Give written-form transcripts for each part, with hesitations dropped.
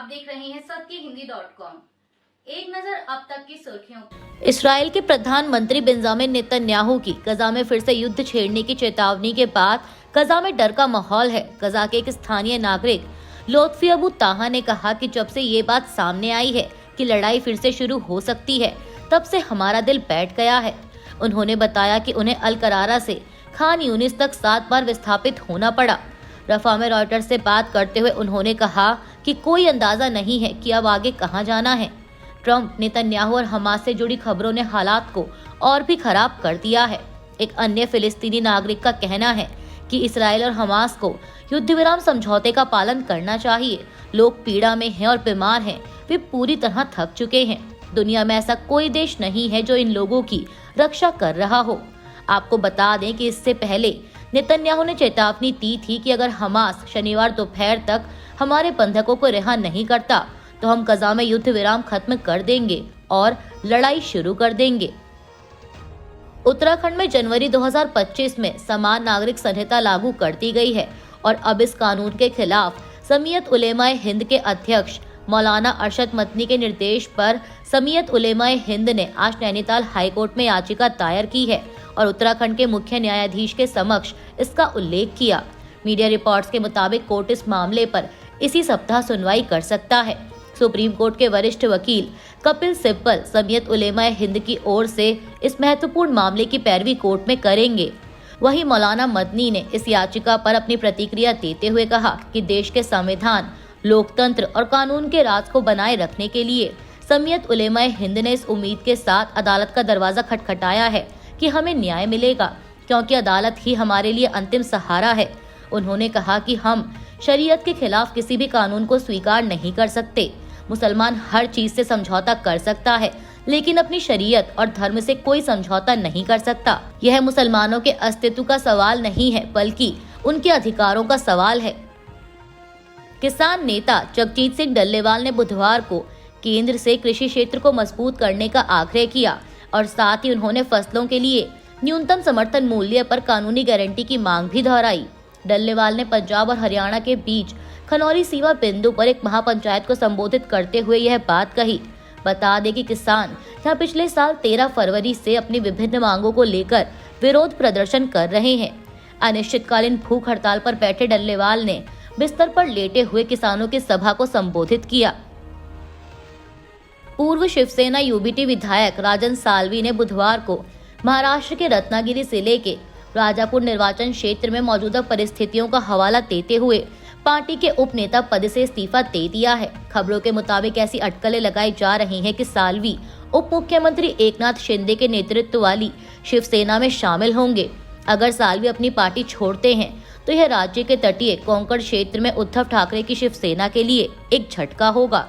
देख रहे हैं सत्यहिंदी.com। एक नजर अब तक की सुर्खियों। इसराइल के प्रधानमंत्री बेंजामिन नेतन्याहू की गजा में फिर से युद्ध छेड़ने की चेतावनी के बाद गजा में डर का माहौल है। गजा के एक स्थानीय नागरिक लोत्फी अबू ताहा ने कहा कि जब से ये बात सामने आई है कि लड़ाई फिर से शुरू हो सकती है, तब से हमारा दिल बैठ गया है। उन्होंने बताया कि उन्हें अल करारा से खान यूनिस तक 7 बार विस्थापित होना पड़ा। रफा में रॉयटर्स से बात करते हुए उन्होंने कहा कि कोई अंदाजा नहीं है कि अब आगे कहां जाना है। ट्रंप, नेतन्याहू और हमास से जुड़ी खबरों ने हालात को और भी खराब कर दिया है। एक अन्य फिलिस्तीनी नागरिक का कहना है कि इसराइल और हमास को युद्ध विराम समझौते का पालन करना चाहिए। लोग पीड़ा में हैं और बीमार हैं, वे पूरी तरह थक चुके हैं। दुनिया में ऐसा कोई देश नहीं है जो इन लोगों की रक्षा कर रहा हो। आपको बता दें कि इससे पहले नेतन्याहू ने चेतावनी दी थी कि अगर हमास शनिवार दोपहर तक हमारे बंधकों को रिहा नहीं करता तो हम गजा में युद्ध विराम खत्म कर देंगे और लड़ाई शुरू कर देंगे। उत्तराखंड में जनवरी 2025 में समान नागरिक संहिता लागू कर दी गई है और अब इस कानून के खिलाफ जमीयत उलेमाए हिंद के अध्यक्ष मौलाना अरशद मदनी के निर्देश पर जमीयत उलेमाए हिंद ने आज नैनीताल हाईकोर्ट में याचिका दायर की है और उत्तराखंड के मुख्य न्यायाधीश के समक्ष इसका उल्लेख किया। मीडिया रिपोर्ट्स के मुताबिक कोर्ट इस मामले पर इसी सप्ताह सुनवाई कर सकता है। सुप्रीम कोर्ट के वरिष्ठ वकील कपिल सिब्बल जमीयत उलेमाए हिंद की ओर से इस महत्वपूर्ण मामले की पैरवी कोर्ट में करेंगे। वहीं मौलाना मदनी ने इस याचिका पर अपनी प्रतिक्रिया देते हुए कहा कि देश के संविधान, लोकतंत्र और कानून के राज को बनाए रखने के लिए जमीयत उलेमाए हिंद ने इस उम्मीद के साथ अदालत का दरवाजा खटखटाया है कि हमें न्याय मिलेगा, क्योंकि अदालत ही हमारे लिए अंतिम सहारा है। उन्होंने कहा कि हम शरीयत के खिलाफ किसी भी कानून को स्वीकार नहीं कर सकते। मुसलमान हर चीज से समझौता कर सकता है, लेकिन अपनी शरीयत और धर्म से कोई समझौता नहीं कर सकता। यह मुसलमानों के अस्तित्व का सवाल नहीं है, बल्कि उनके अधिकारों का सवाल है। किसान नेता जगजीत सिंह डल्लेवाल ने बुधवार को केंद्र से कृषि क्षेत्र को मजबूत करने का आग्रह किया और साथ ही उन्होंने फसलों के लिए न्यूनतम समर्थन मूल्य पर कानूनी गारंटी की मांग भी दोहराई। डल्लेवाल ने पंजाब और हरियाणा के बीच खनौरी सीमा बिंदु पर एक महापंचायत को संबोधित करते हुए यह बात कही। बता दें कि किसान यहाँ पिछले साल 13 फरवरी से अपनी विभिन्न मांगों को लेकर विरोध प्रदर्शन कर रहे हैं। अनिश्चितकालीन भूख हड़ताल पर बैठे डल्लेवाल ने बिस्तर पर लेटे हुए किसानों की सभा को संबोधित किया। पूर्व शिवसेना यूबीटी विधायक राजन सालवी ने बुधवार को महाराष्ट्र के रत्नागिरी जिले के राजापुर निर्वाचन क्षेत्र में मौजूदा परिस्थितियों का हवाला देते हुए पार्टी के उप नेता पद से इस्तीफा दे दिया है। खबरों के मुताबिक ऐसी अटकलें लगाई जा रही हैं कि सालवी उप मुख्यमंत्री एकनाथ शिंदे के नेतृत्व वाली शिवसेना में शामिल होंगे। अगर सालवी अपनी पार्टी छोड़ते हैं तो यह राज्य के तटीय कोंकण क्षेत्र में उद्धव ठाकरे की शिवसेना के लिए एक झटका होगा,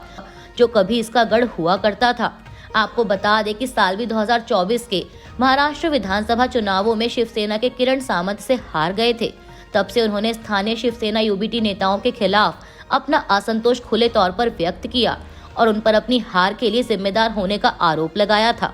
जो कभी इसका गढ़ हुआ करता था। आपको बता दें कि सालवी 2024 के महाराष्ट्र विधानसभा चुनावों में शिवसेना के किरण सामंत से हार गए थे। तब से उन्होंने स्थानीय शिवसेना यूबीटी नेताओं के खिलाफ अपना असंतोष खुले तौर पर व्यक्त किया और उन पर अपनी हार के लिए जिम्मेदार होने का आरोप लगाया था।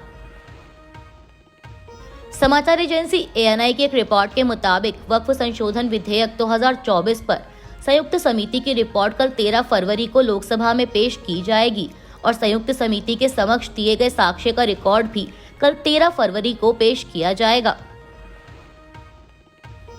समाचार एजेंसी ANI की एक रिपोर्ट के मुताबिक वक्फ संशोधन विधेयक 2024 पर संयुक्त समिति की रिपोर्ट कल 13 फरवरी को लोकसभा में पेश की जाएगी और संयुक्त समिति के समक्ष दिए गए साक्ष्य का रिकॉर्ड भी कल 13 फरवरी को पेश किया जाएगा।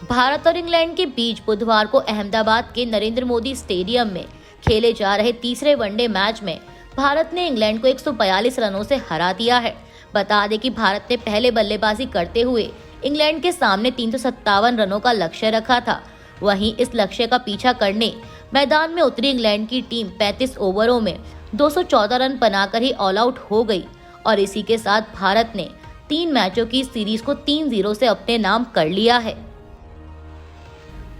भारत और इंग्लैंड के बीच बुधवार को अहमदाबाद के नरेंद्र मोदी स्टेडियम में खेले जा रहे तीसरे वनडे मैच में भारत ने इंग्लैंड को 142 रनों से हरा दिया है। बता दें कि भारत ने पहले बल्लेबाजी करते हुए इंग्लैंड के सामने 357 रनों का लक्ष्य रखा था। वहीं इस लक्ष्य का पीछा करने मैदान में उतरी इंग्लैंड की टीम 35 ओवरों में 214 रन बनाकर ही ऑल आउट हो गई और इसी के साथ भारत ने 3 मैचों की सीरीज को 3-0 से अपने नाम कर लिया है।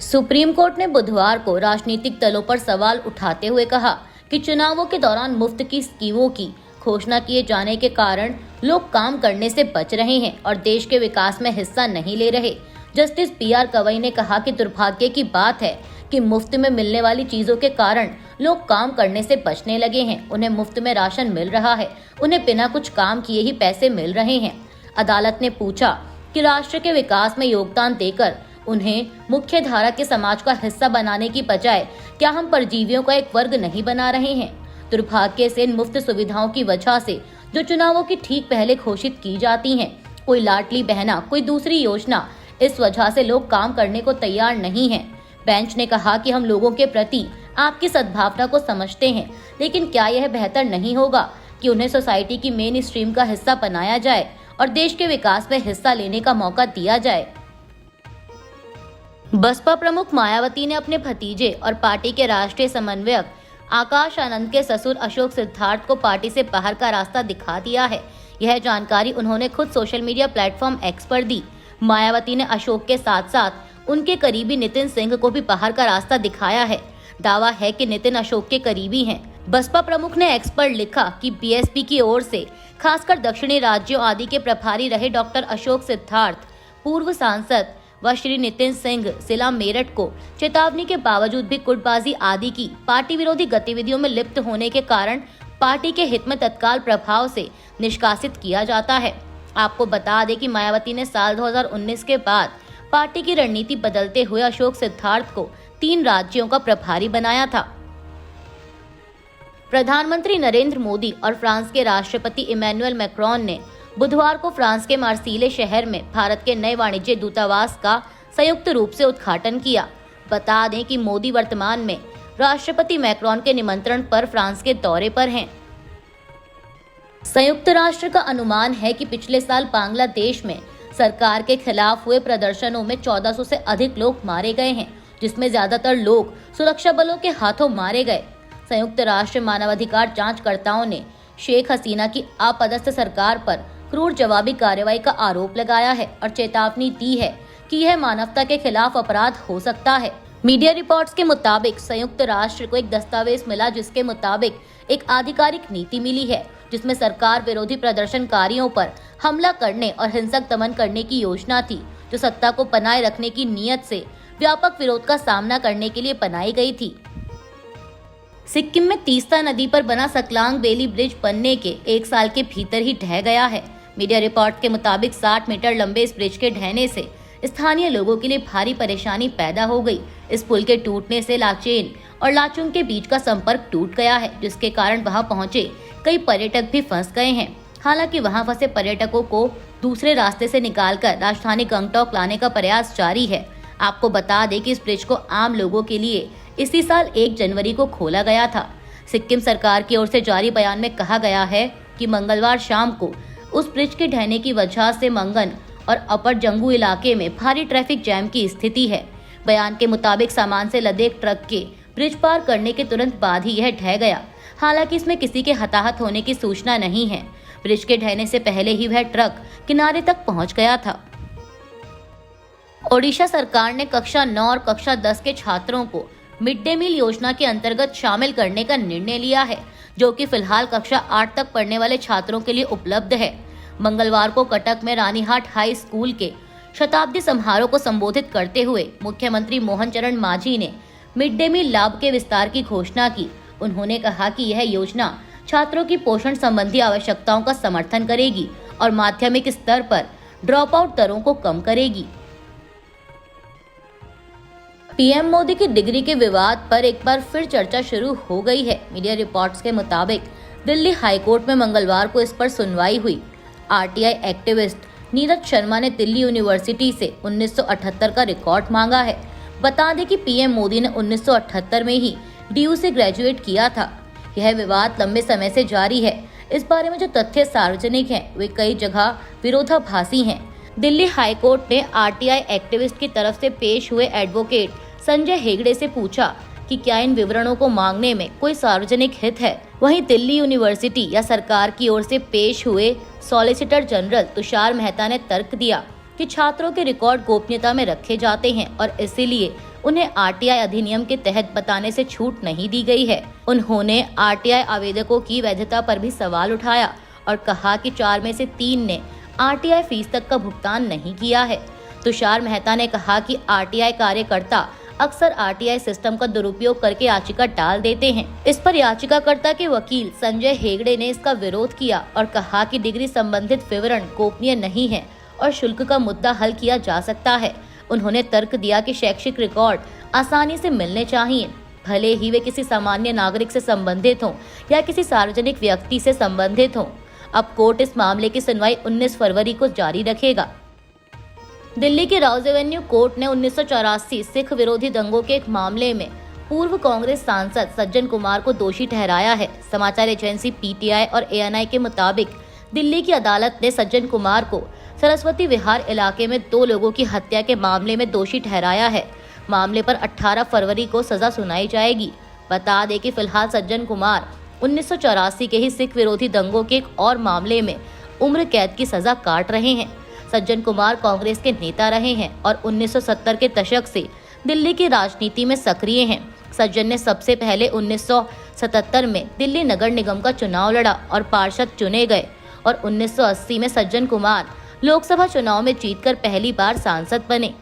सुप्रीम कोर्ट ने बुधवार को राजनीतिक दलों पर सवाल उठाते हुए कहा कि चुनावों के दौरान मुफ्त की स्कीमों की घोषणा किए जाने के कारण लोग काम करने से बच रहे हैं और देश के विकास में हिस्सा नहीं ले रहे। जस्टिस BR गवई ने कहा कि दुर्भाग्य की बात है कि मुफ्त में मिलने वाली चीजों के कारण लोग काम करने से बचने लगे हैं। उन्हें मुफ्त में राशन मिल रहा है, उन्हें बिना कुछ काम किए ही पैसे मिल रहे हैं। अदालत ने पूछा कि राष्ट्र के विकास में योगदान देकर उन्हें मुख्य धारा के समाज का हिस्सा बनाने की बजाय क्या हम परजीवियों का एक वर्ग नहीं बना रहे हैं। दुर्भाग्य से इन मुफ्त सुविधाओं की वजह से जो चुनावों की ठीक पहले घोषित की जाती हैं, कोई लाडली बहना, कोई दूसरी योजना, इस वजह से लोग काम करने को तैयार नहीं हैं। बेंच ने कहा कि हम लोगों के प्रति आपकी सद्भावना को समझते हैं, लेकिन क्या यह बेहतर नहीं होगा कि उन्हें सोसाइटी की मेन स्ट्रीम का हिस्सा बनाया जाए और देश के विकास में हिस्सा लेने का मौका दिया जाए। बसपा प्रमुख मायावती ने अपने भतीजे और पार्टी के राष्ट्रीय समन्वयक आकाश आनंद के ससुर अशोक सिद्धार्थ को पार्टी से बाहर का रास्ता दिखा दिया है। यह जानकारी उन्होंने खुद सोशल मीडिया प्लेटफॉर्म एक्स पर दी। मायावती ने अशोक के साथ साथ उनके करीबी नितिन सिंह को भी बाहर का रास्ता दिखाया है। दावा है कि नितिन अशोक के करीबी हैं। बसपा प्रमुख ने एक्स पर लिखा कि बीएसपी की ओर से खासकर दक्षिणी राज्यों आदि के प्रभारी रहे डॉक्टर अशोक सिद्धार्थ, पूर्व सांसद व श्री नितिन सिंह जिला मेरठ को चेतावनी के बावजूद भी गुटबाजी आदि की पार्टी विरोधी गतिविधियों में लिप्त होने के कारण पार्टी के हित में तत्काल प्रभाव से निष्कासित किया जाता है। आपको बता दें कि मायावती ने साल 2019 के बाद पार्टी की रणनीति बदलते हुए अशोक सिद्धार्थ को 3 राज्यों का प्रभारी बनाया था। प्रधानमंत्री नरेंद्र मोदी और फ्रांस के राष्ट्रपति इमैनुअल मैक्रोन ने बुधवार को फ्रांस के मार्सिले शहर में भारत के नए वाणिज्य दूतावास का संयुक्त रूप से उद्घाटन किया। बता दें कि मोदी वर्तमान में राष्ट्रपति मैक्रोन के निमंत्रण पर फ्रांस के दौरे पर हैं। संयुक्त राष्ट्र का अनुमान है कि पिछले साल बांग्लादेश में सरकार के खिलाफ हुए प्रदर्शनों में 1400 से अधिक लोग मारे गए हैं, जिसमें ज्यादातर लोग सुरक्षा बलों के हाथों मारे गए। संयुक्त राष्ट्र मानवाधिकार जांचकर्ताओं ने शेख हसीना की अपदस्थ सरकार पर क्रूर जवाबी कार्रवाई का आरोप लगाया है और चेतावनी दी है कि यह मानवता के खिलाफ अपराध हो सकता है। मीडिया रिपोर्ट्स के मुताबिक संयुक्त राष्ट्र को एक दस्तावेज मिला, जिसके मुताबिक एक आधिकारिक नीति मिली है जिसमें सरकार विरोधी प्रदर्शनकारियों पर हमला करने और हिंसक दमन करने की योजना थी, जो सत्ता को बनाए रखने की नीयत से व्यापक विरोध का सामना करने के लिए बनाई गई थी। सिक्किम में तीस्ता नदी पर बना सकलांग बेली ब्रिज बनने के 1 साल के भीतर ही ढह गया है। मीडिया रिपोर्ट के मुताबिक 60 मीटर लंबे इस ब्रिज के ढहने से स्थानीय लोगों के लिए भारी परेशानी पैदा हो गई। इस पुल के टूटने से लाचेन और लाचुंग के बीच का संपर्क टूट गया है, जिसके कारण वहां पहुंचे कई पर्यटक भी फंस गए हैं। हालांकि वहां फंसे पर्यटकों को दूसरे रास्ते से निकालकर राजधानी गंगटोक लाने का प्रयास जारी है। आपको बता दें कि इस ब्रिज को आम लोगों के लिए इसी साल 1 जनवरी को खोला गया था। सिक्किम सरकार की ओर से जारी बयान में कहा गया है कि मंगलवार शाम को उस ब्रिज के ढहने की वजह से मंगन और अपर जंगू इलाके में भारी ट्रैफिक जैम की स्थिति है। बयान के मुताबिक सामान से लदे एक ट्रक के ब्रिज पार करने के तुरंत बाद ही यह ढह गया। हालांकि इसमें किसी के हताहत होने की सूचना नहीं है। ब्रिज के ढहने से पहले ही वह ट्रक किनारे तक पहुंच गया था। ओडिशा सरकार ने कक्षा 9 और कक्षा 10 के छात्रों को मिड डे मील योजना के अंतर्गत शामिल करने का निर्णय लिया है, जो कि फिलहाल कक्षा 8 तक पढ़ने वाले छात्रों के लिए उपलब्ध है। मंगलवार को कटक में रानीहाट हाई स्कूल के शताब्दी समारोह को संबोधित करते हुए मुख्यमंत्री मोहन चरण मांझी ने मिड डे मील लाभ के विस्तार की घोषणा की। उन्होंने कहा कि यह योजना छात्रों की पोषण संबंधी आवश्यकताओं का समर्थन करेगी और माध्यमिक स्तर पर ड्रॉप आउट दरों को कम करेगी। पीएम मोदी की डिग्री के विवाद पर एक बार फिर चर्चा शुरू हो गई है। मीडिया रिपोर्ट्स के मुताबिक दिल्ली हाईकोर्ट में मंगलवार को इस पर सुनवाई हुई। आरटीआई एक्टिविस्ट नीरज शर्मा ने दिल्ली यूनिवर्सिटी से 1978 का रिकॉर्ड मांगा है। बता दें कि पीएम मोदी ने 1978 में ही डीयू से ग्रेजुएट किया था। यह विवाद लंबे समय से जारी है। इस बारे में जो तथ्य सार्वजनिक हैं, वे कई जगह विरोधाभासी हैं। दिल्ली हाईकोर्ट ने आरटीआई एक्टिविस्ट की तरफ से पेश हुए एडवोकेट संजय हेगड़े से पूछा कि क्या इन विवरणों को मांगने में कोई सार्वजनिक हित है। वहीं दिल्ली यूनिवर्सिटी या सरकार की ओर से पेश हुए सॉलिसिटर जनरल तुषार मेहता ने तर्क दिया कि छात्रों के रिकॉर्ड गोपनीयता में रखे जाते हैं और इसीलिए उन्हें आरटीआई अधिनियम के तहत बताने से छूट नहीं दी गई है। उन्होंने आरटीआई आवेदकों की वैधता पर भी सवाल उठाया और कहा कि 4 में से 3 ने आरटीआई फीस तक का भुगतान नहीं किया है। तुषार मेहता ने कहा कि आरटीआई कार्यकर्ता अक्सर आरटीआई सिस्टम का दुरुपयोग करके याचिका डाल देते हैं। इस पर याचिकाकर्ता के वकील संजय हेगड़े ने इसका विरोध किया और कहा कि डिग्री संबंधित विवरण गोपनीय नहीं है और शुल्क का मुद्दा हल किया जा सकता है। उन्होंने तर्क दिया कि शैक्षिक रिकॉर्ड आसानी से मिलने चाहिए भले ही वे किसी सामान्य नागरिक से संबंधित हों या किसी सार्वजनिक व्यक्ति से संबंधित हों। अब कोर्ट इस मामले की सुनवाई 19 फरवरी को जारी रखेगा। दिल्ली की राउज एवेन्यू कोर्ट ने 1984 सिख विरोधी दंगों के एक मामले में पूर्व कांग्रेस सांसद सज्जन कुमार को दोषी ठहराया है। समाचार एजेंसी पीटीआई और एएनआई के मुताबिक दिल्ली की अदालत ने सज्जन कुमार को सरस्वती विहार इलाके में 2 लोगों की हत्या के मामले में दोषी ठहराया है। मामले पर 18 फरवरी को सजा सुनाई जाएगी। बता दें कि फिलहाल सज्जन कुमार 1984 के ही सिख विरोधी दंगों के एक और मामले में उम्र कैद की सजा काट रहे हैं। सज्जन कुमार कांग्रेस के नेता रहे हैं और 1970 के दशक से दिल्ली की राजनीति में सक्रिय हैं। सज्जन ने सबसे पहले 1977 में दिल्ली नगर निगम का चुनाव लड़ा और पार्षद चुने गए और 1980 में सज्जन कुमार लोकसभा चुनाव में जीतकर पहली बार सांसद बने।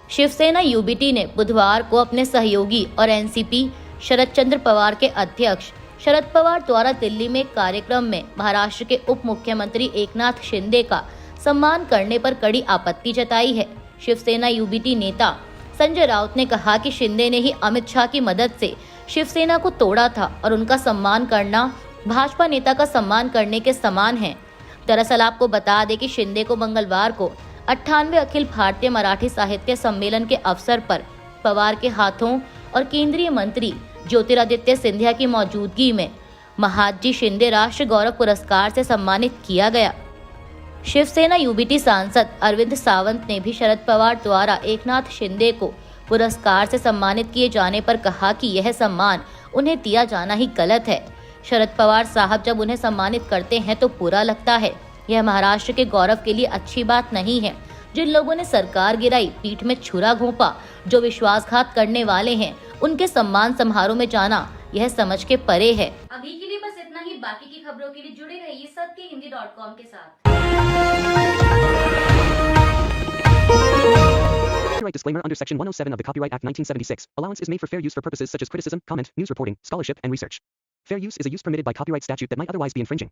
शिवसेना यूबीटी ने बुधवार को अपने सहयोगी और एनसीपी शरद चंद्र पवार के अध्यक्ष शरद पवार द्वारा दिल्ली में एक कार्यक्रम में महाराष्ट्र के उप मुख्यमंत्री एकनाथ शिंदे का सम्मान करने पर कड़ी आपत्ति जताई है। शिवसेना यूबीटी नेता संजय राउत ने कहा कि शिंदे ने ही अमित शाह की मदद से शिवसेना को तोड़ा था और उनका सम्मान करना भाजपा नेता का सम्मान करने के समान है। दरअसल आपको बता दें कि शिंदे को मंगलवार को 98वें अखिल भारतीय मराठी साहित्य सम्मेलन के अवसर पर पवार के हाथों और केंद्रीय मंत्री ज्योतिरादित्य सिंधिया की मौजूदगी में महादजी शिंदे राष्ट्रीय गौरव पुरस्कार से सम्मानित किया गया। शिवसेना यूबीटी सांसद अरविंद सावंत ने भी शरद पवार द्वारा एकनाथ शिंदे को पुरस्कार से सम्मानित किए जाने पर कहा कि यह सम्मान उन्हें दिया जाना ही गलत है। शरद पवार साहब जब उन्हें सम्मानित करते हैं तो बुरा लगता है। यह महाराष्ट्र के गौरव के लिए अच्छी बात नहीं है। जिन लोगों ने सरकार गिराई, पीठ में छुरा घोंपा, जो विश्वासघात करने वाले हैं, उनके सम्मान समारोह में जाना यह समझ के परे है। अभी के लिए बस इतना ही। बाकी की खबरों के लिए जुड़े रहिए सत्यहिंदी.com के साथ। Copyright disclaimer under Section 107 of the Copyright Act 1976. Allowance is made for fair use for purposes such as criticism, comment, news reporting, scholarship, and research. Fair use is a use permitted by copyright statute that might otherwise be infringing.